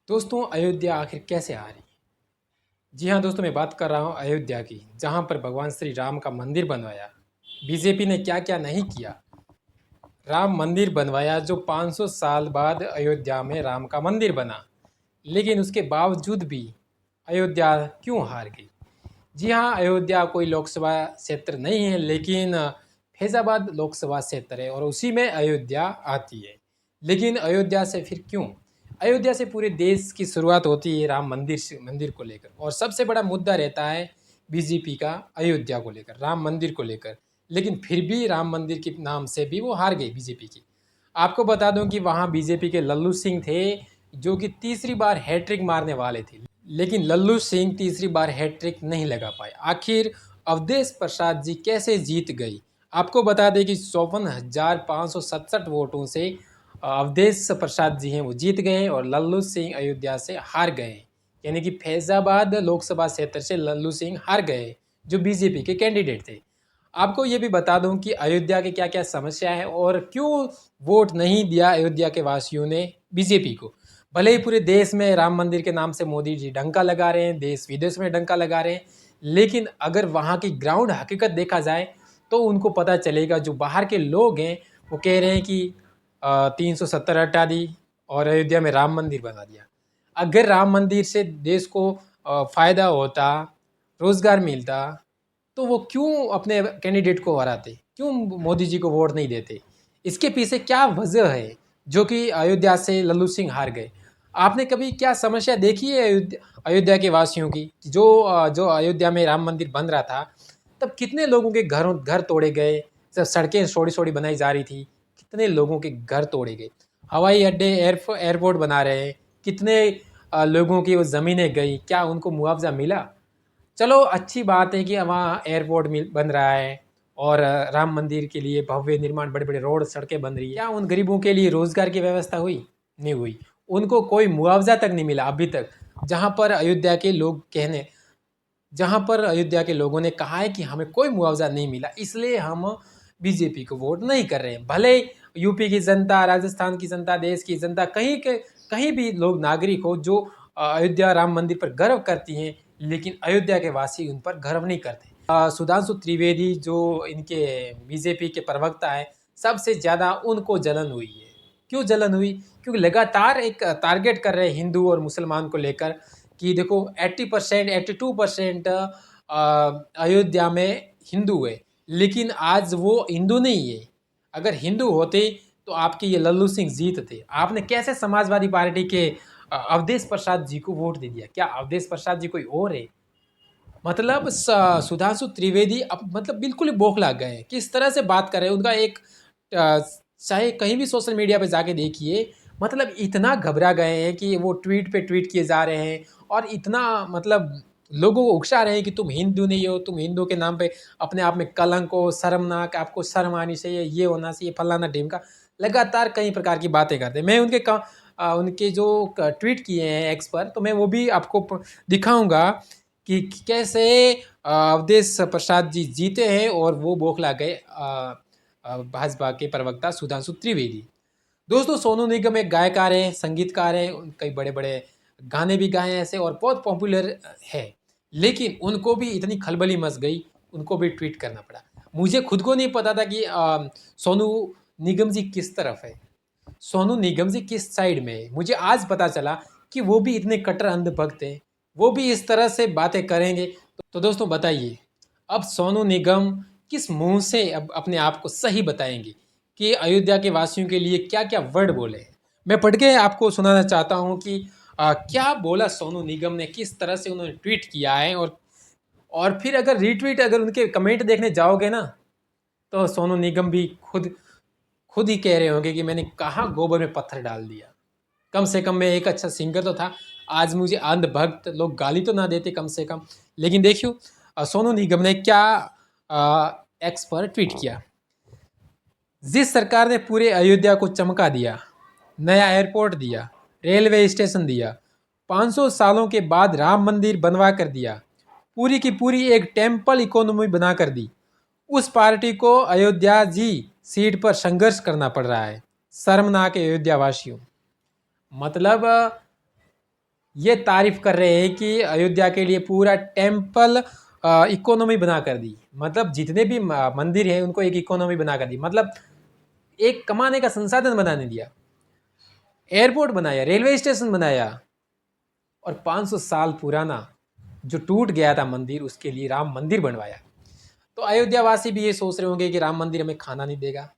दोस्तों, अयोध्या आखिर कैसे आ रही? जी हाँ दोस्तों, मैं बात कर रहा हूँ अयोध्या की, जहाँ पर भगवान श्री राम का मंदिर बनवाया। बीजेपी ने क्या क्या नहीं किया। राम मंदिर बनवाया जो 500 साल बाद अयोध्या में राम का मंदिर बना, लेकिन उसके बावजूद भी अयोध्या क्यों हार गई? जी हाँ, अयोध्या कोई लोकसभा क्षेत्र नहीं है, लेकिन फैज़ाबाद लोकसभा क्षेत्र है और उसी में अयोध्या आती है। लेकिन अयोध्या से फिर क्यों? अयोध्या से पूरे देश की शुरुआत होती है राम मंदिर से, मंदिर को लेकर, और सबसे बड़ा मुद्दा रहता है बीजेपी का अयोध्या को लेकर, राम मंदिर को लेकर। लेकिन फिर भी राम मंदिर के नाम से भी वो हार गई बीजेपी की। आपको बता दूं कि वहाँ बीजेपी के लल्लू सिंह थे, जो कि तीसरी बार हैट्रिक मारने वाले थे, लेकिन लल्लू सिंह तीसरी बार हैट्रिक नहीं लगा पाए। आखिर अवधेश प्रसाद जी कैसे जीत गई? आपको बता दें कि 54,567 वोटों से अवधेश प्रसाद जी हैं वो जीत गए और लल्लू सिंह अयोध्या से हार गए। यानी कि फैज़ाबाद लोकसभा क्षेत्र से लल्लू सिंह हार गए, जो बीजेपी के कैंडिडेट थे। आपको ये भी बता दूं कि अयोध्या की क्या क्या समस्या है और क्यों वोट नहीं दिया अयोध्या के वासियों ने बीजेपी को। भले ही पूरे देश में राम मंदिर के नाम से मोदी जी डंका लगा रहे हैं, देश विदेश में डंका लगा रहे हैं, लेकिन अगर वहाँ की ग्राउंड हकीकत देखा जाए तो उनको पता चलेगा, जो बाहर के लोग हैं वो कह रहे हैं कि 370 हटा दी और अयोध्या में राम मंदिर बना दिया। अगर राम मंदिर से देश को फायदा होता, रोजगार मिलता, तो वो क्यों अपने कैंडिडेट को हराते, क्यों मोदी जी को वोट नहीं देते? इसके पीछे क्या वजह है जो कि अयोध्या से लल्लू सिंह हार गए? आपने कभी क्या समस्या देखी है अयोध्या के वासियों की? जो अयोध्या में राम मंदिर बन रहा था, तब कितने लोगों के घरों घर तोड़े गए, जब सड़कें थोड़ी थोड़ी बनाई जा रही थी, कितने लोगों के घर तोड़े गए। हवाई अड्डे, एयरपोर्ट बना रहे हैं, कितने लोगों की वो ज़मीनें गई, क्या उनको मुआवजा मिला? चलो, अच्छी बात है कि वहाँ एयरपोर्ट मिल बन रहा है और राम मंदिर के लिए भव्य निर्माण, बड़े बड़े रोड सड़कें बन रही है। क्या उन गरीबों के लिए रोजगार की व्यवस्था हुई? नहीं हुई। उनको कोई मुआवजा तक नहीं मिला अभी तक। जहाँ पर अयोध्या के लोग कहने जहाँ पर अयोध्या के लोगों ने कहा है कि हमें कोई मुआवजा नहीं मिला, इसलिए हम बीजेपी को वोट नहीं कर रहे हैं। भले यूपी की जनता, राजस्थान की जनता, देश की जनता, कहीं भी लोग नागरिक हो जो अयोध्या राम मंदिर पर गर्व करती हैं, लेकिन अयोध्या के वासी उन पर गर्व नहीं करते। सुधांशु त्रिवेदी जो इनके बीजेपी के प्रवक्ता है, सबसे ज़्यादा उनको जलन हुई है। क्यों जलन हुई? क्योंकि लगातार एक टारगेट कर रहे हैं हिंदू और मुसलमान को लेकर कि देखो 80%, 82% अयोध्या में हिंदू है, लेकिन आज वो हिंदू नहीं है। अगर हिंदू होते तो आपके ये लल्लू सिंह जीतते। आपने कैसे समाजवादी पार्टी के अवधेश प्रसाद जी को वोट दे दिया? क्या अवधेश प्रसाद जी कोई और है? मतलब सुधांशु त्रिवेदी अब मतलब बिल्कुल ही बौखला गए हैं। किस तरह से बात कर रहे हैं, उनका एक अ, चाहे कहीं भी सोशल मीडिया पे जाके देखिए, मतलब इतना घबरा गए हैं कि वो ट्वीट पे ट्वीट किए जा रहे हैं और इतना मतलब लोगों को उकसा रहे हैं कि तुम हिंदू नहीं हो, तुम हिंदू के नाम पे अपने आप में कलंक हो, शर्मनाक, आपको शर्म आनी चाहिए, ये होना चाहिए, फलाना ढिमका। लगातार कई प्रकार की बातें करते हैं। मैं उनके जो ट्वीट किए हैं एक्स पर, तो मैं वो भी आपको दिखाऊंगा कि कैसे अवधेश प्रसाद जी जीते हैं और वो बौखला गए भाजपा के प्रवक्ता सुधांशु त्रिवेदी। दोस्तों, सोनू निगम एक गायकार है, संगीतकार है, कई बड़े बड़े गाने भी गाए हैं ऐसे और बहुत पॉपुलर है, लेकिन उनको भी इतनी खलबली मच गई, उनको भी ट्वीट करना पड़ा। मुझे खुद को नहीं पता था कि सोनू निगम जी किस तरफ है, सोनू निगम जी किस साइड में है। मुझे आज पता चला कि वो भी इतने कट्टर अंधभक्त हैं, वो भी इस तरह से बातें करेंगे। तो दोस्तों बताइए, अब सोनू निगम किस मुंह से अब अपने आप को सही बताएंगे कि अयोध्या के वासियों के लिए क्या क्या वर्ड बोले हैं। मैं पढ़ के आपको सुनाना चाहता हूँ कि क्या बोला सोनू निगम ने, किस तरह से उन्होंने ट्वीट किया है। और फिर अगर रीट्वीट, अगर उनके कमेंट देखने जाओगे ना, तो सोनू निगम भी खुद खुद ही कह रहे होंगे कि मैंने कहाँ गोबर में पत्थर डाल दिया। कम से कम मैं एक अच्छा सिंगर तो था, आज मुझे अंधभक्त लोग गाली तो ना देते कम से कम। लेकिन देखियो सोनू निगम ने क्या एक्स पर ट्वीट किया। जिस सरकार ने पूरे अयोध्या को चमका दिया, नया एयरपोर्ट दिया, रेलवे स्टेशन दिया, 500 सालों के बाद राम मंदिर बनवा कर दिया, पूरी की पूरी एक टेम्पल इकोनॉमी बना कर दी, उस पार्टी को अयोध्या जी सीट पर संघर्ष करना पड़ रहा है। शर्मनाक है अयोध्या वासियों। मतलब ये तारीफ कर रहे हैं कि अयोध्या के लिए पूरा टेम्पल इकोनॉमी बना कर दी। मतलब जितने भी मंदिर हैं उनको एक इकोनॉमी बना कर दी, मतलब एक कमाने का संसाधन बनाने दिया। एयरपोर्ट बनाया, रेलवे स्टेशन बनाया, और 500 साल पुराना जो टूट गया था मंदिर उसके लिए राम मंदिर बनवाया। तो अयोध्या वासी भी ये सोच रहे होंगे कि राम मंदिर हमें खाना नहीं देगा।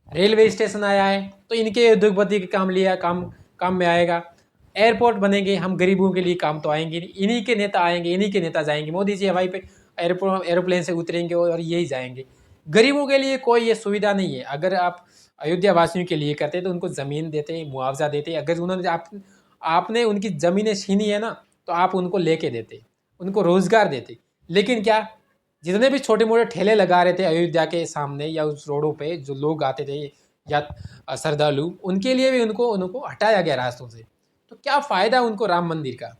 रेलवे स्टेशन आया है तो इनके उद्योगपति के काम लिया, काम काम में आएगा। एयरपोर्ट बनेंगे, हम गरीबों के लिए काम तो आएंगे नहीं, इन्हीं के नेता आएंगे, इन्हीं के नेता जाएंगे। मोदी जी हवाई पे एरोप्लेन से उतरेंगे और यही जाएंगे। गरीबों के लिए कोई ये सुविधा नहीं है। अगर आप अयोध्या वासियों के लिए करते तो उनको ज़मीन देते, मुआवजा देते। अगर उन्होंने आपने उनकी ज़मीनें छीनी है ना तो आप उनको लेके देते, उनको रोज़गार देते। लेकिन क्या, जितने भी छोटे मोटे ठेले लगा रहे थे अयोध्या के सामने या उस रोडों पे जो लोग आते थे या श्रद्धालु, उनके लिए भी उनको उनको हटाया गया रास्तों से। तो क्या फ़ायदा उनको राम मंदिर का।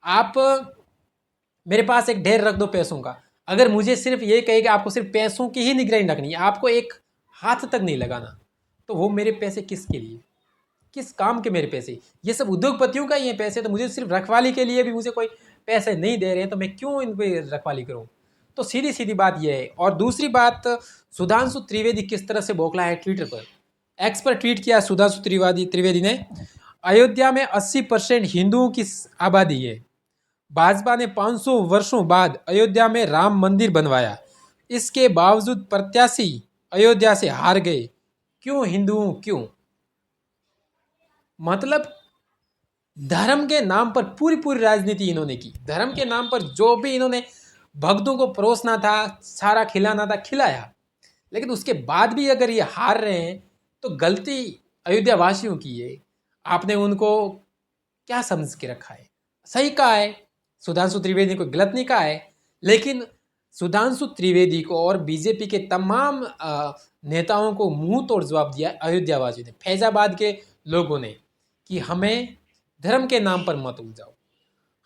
आप मेरे पास एक ढेर रख दो पैसों का, अगर मुझे सिर्फ ये कहे कि आपको सिर्फ पैसों की ही निगरानी रखनी है, आपको एक हाथ तक नहीं लगाना, तो वो मेरे पैसे किसके लिए, किस काम के मेरे पैसे। ये सब उद्योगपतियों का ही है पैसे, तो मुझे सिर्फ रखवाली के लिए भी मुझे कोई पैसे नहीं दे रहे हैं तो मैं क्यों इन पे रखवाली करूं। तो सीधी सीधी बात यह है। और दूसरी बात, सुधांशु त्रिवेदी किस तरह से बौखला है ट्विटर पर। एक्स पर ट्वीट किया सुधांशु त्रिवेदी ने, अयोध्या में 80% हिंदुओं की आबादी है। भाजपा ने 500 वर्षों बाद अयोध्या में राम मंदिर बनवाया, इसके बावजूद प्रत्याशी अयोध्या से हार गए। क्यों हिंदुओं, क्यों। मतलब धर्म के नाम पर पूरी पूरी राजनीति इन्होंने की। धर्म के नाम पर जो भी इन्होंने भक्तों को परोसना था, सारा खिलाना था, खिलाया। लेकिन उसके बाद भी अगर ये हार रहे हैं तो गलती अयोध्या वासियों की है। आपने उनको क्या समझ के रखा है। सही कहा है, सुधांशु त्रिवेदी को गलत नहीं कहा है, लेकिन सुधांशु त्रिवेदी को और बीजेपी के तमाम नेताओं को मुंह तोड़ जवाब दिया अयोध्या वासियों ने, फैजाबाद के लोगों ने, कि हमें धर्म के नाम पर मत उलझाओ।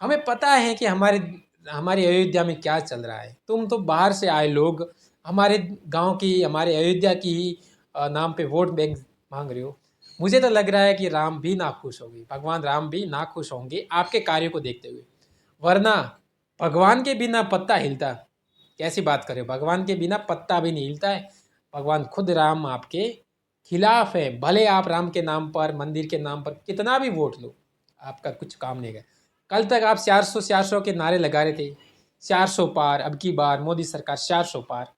हमें पता है कि हमारी अयोध्या में क्या चल रहा है। तुम तो बाहर से आए लोग हमारे गांव की, हमारे अयोध्या की ही नाम पे वोट बैंक मांग रहे हो। मुझे तो लग रहा है कि राम भी नाखुश होंगे, भगवान राम भी नाखुश होंगे आपके कार्यों को देखते हुए। वरना भगवान के बिना पत्ता हिलता, कैसी बात कर रहे हो, भगवान के बिना पत्ता भी नहीं हिलता है। भगवान खुद राम आपके खिलाफ है। भले आप राम के नाम पर, मंदिर के नाम पर कितना भी वोट लो, आपका कुछ काम नहीं है। कल तक आप 400 के नारे लगा रहे थे, 400 पार, अब की बार मोदी सरकार 400 पार।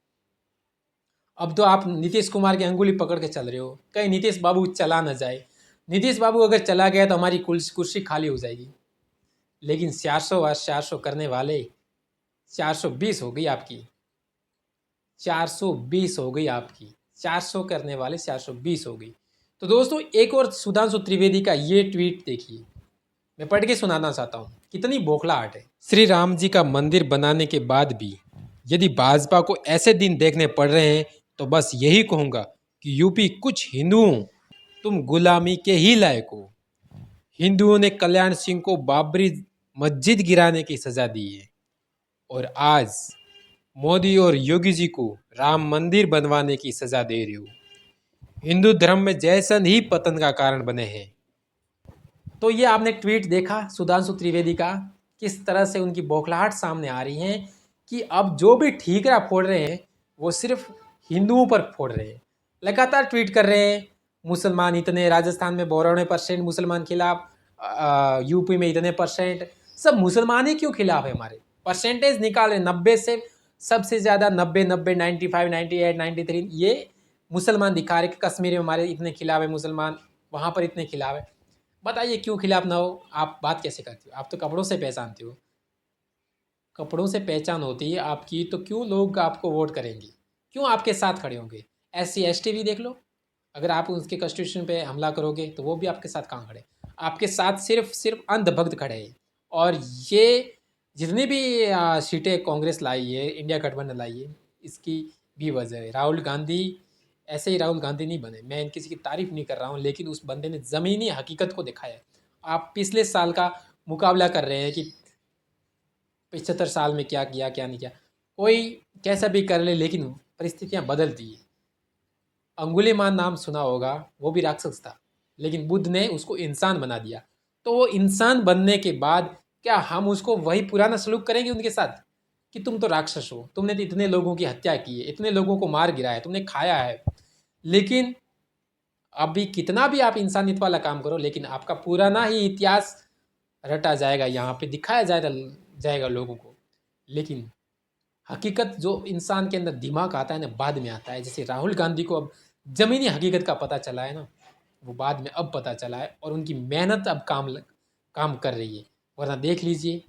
अब तो आप नीतीश कुमार की अंगुली पकड़ के चल रहे हो, कहीं नीतीश बाबू चला ना जाए। नीतीश बाबू अगर चला गया तो हमारी कुर्सी खाली हो जाएगी। लेकिन 400 वर्ष 400 करने वाले 420 हो गई आपकी, 420 हो गई आपकी, 400 करने वाले 420 हो गई। तो दोस्तों एक और सुधांशु त्रिवेदी का ये ट्वीट देखिए, मैं पढ़ के सुनाना चाहता हूँ, कितनी बौखलाहट है। श्री राम जी का मंदिर बनाने के बाद भी यदि भाजपा को ऐसे दिन देखने पड़ रहे हैं तो बस यही कहूँगा कि यूपी कुछ हिंदुओं, तुम गुलामी के ही लायक हो। हिंदुओं ने कल्याण सिंह को बाबरी मस्जिद गिराने की सजा दी है और आज मोदी और योगी जी को राम मंदिर बनवाने की सजा दे रहे हो। हिंदू धर्म में जैसन ही पतन का कारण बने हैं। तो ये आपने ट्वीट देखा सुधांशु त्रिवेदी का, किस तरह से उनकी बौखलाहट सामने आ रही है कि अब जो भी ठीकरा फोड़ रहे हैं वो सिर्फ हिंदुओं पर फोड़ रहे हैं। लगातार ट्वीट कर रहे हैं, मुसलमान इतने, राजस्थान में 92% मुसलमान खिलाफ, यूपी में इतने परसेंट, सब मुसलमान ही क्यों खिलाफ है हमारे। परसेंटेज निकाल रहे 90 से सबसे ज़्यादा 90, 95, 98, 93 ये मुसलमान दिखा रहे कि कश्मीर में हमारे इतने खिलाफ है मुसलमान, वहाँ पर इतने खिलाफ है। बताइए क्यों खिलाफ ना हो। आप बात कैसे करते हो, आप तो कपड़ों से पहचानते हो, कपड़ों से पहचान होती है आपकी, तो क्यों लोग आपको वोट करेंगे, क्यों आपके साथ खड़े होंगे। SC ST भी देख लो, अगर आप उसके कॉन्स्टिट्यूशन पे हमला करोगे तो वो भी आपके साथ कहाँ खड़े, आपके साथ सिर्फ सिर्फ अंधभक्त खड़े हैं। और ये जितनी भी सीटें कांग्रेस लाई है, इंडिया गठबंधन लाई है, इसकी भी वजह है राहुल गांधी। ऐसे ही राहुल गांधी नहीं बने, मैं किसी की तारीफ नहीं कर रहा हूँ, लेकिन उस बंदे ने ज़मीनी हकीकत को दिखाया है। आप पिछले साल का मुकाबला कर रहे हैं कि 75 साल में क्या किया क्या नहीं किया, कोई कैसा भी कर ले, लेकिन परिस्थितियाँ बदलती है। अंगुलीमान नाम सुना होगा, वो भी राक्षस था, लेकिन बुद्ध ने उसको इंसान बना दिया। तो वो इंसान बनने के बाद क्या हम उसको वही पुराना सलूक करेंगे उनके साथ कि तुम तो राक्षस हो, तुमने तो इतने लोगों की हत्या की है, इतने लोगों को मार गिराया है, तुमने खाया है। लेकिन अभी कितना भी आप इंसानियत वाला काम करो, लेकिन आपका पुराना ही इतिहास रटा जाएगा, यहाँ पे दिखाया जाएगा लोगों को। लेकिन हकीकत जो इंसान के अंदर दिमाग आता है ना, बाद में आता है। जैसे राहुल गांधी को अब ज़मीनी हकीकत का पता चला है ना, वो बाद में अब पता चला है, और उनकी मेहनत अब काम कर रही है। वरना देख लीजिए,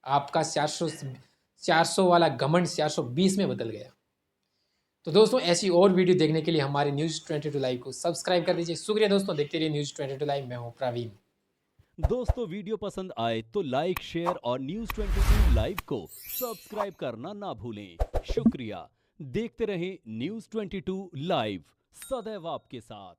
आपका 400 वाला घमंड 420 में बदल गया। तो दोस्तों, ऐसी और वीडियो देखने के लिए हमारे न्यूज़ 22 लाइव को सब्सक्राइब कर दीजिए। शुक्रिया दोस्तों, देखते रहिए न्यूज़ 22 लाइव। मैं हूँ प्रवीण। दोस्तों वीडियो पसंद आए तो लाइक शेयर और न्यूज़ 22 लाइव को सब्सक्राइब करना ना भूलें। शुक्रिया। देखते रहें न्यूज़ 22 लाइव, सदैव आपके साथ।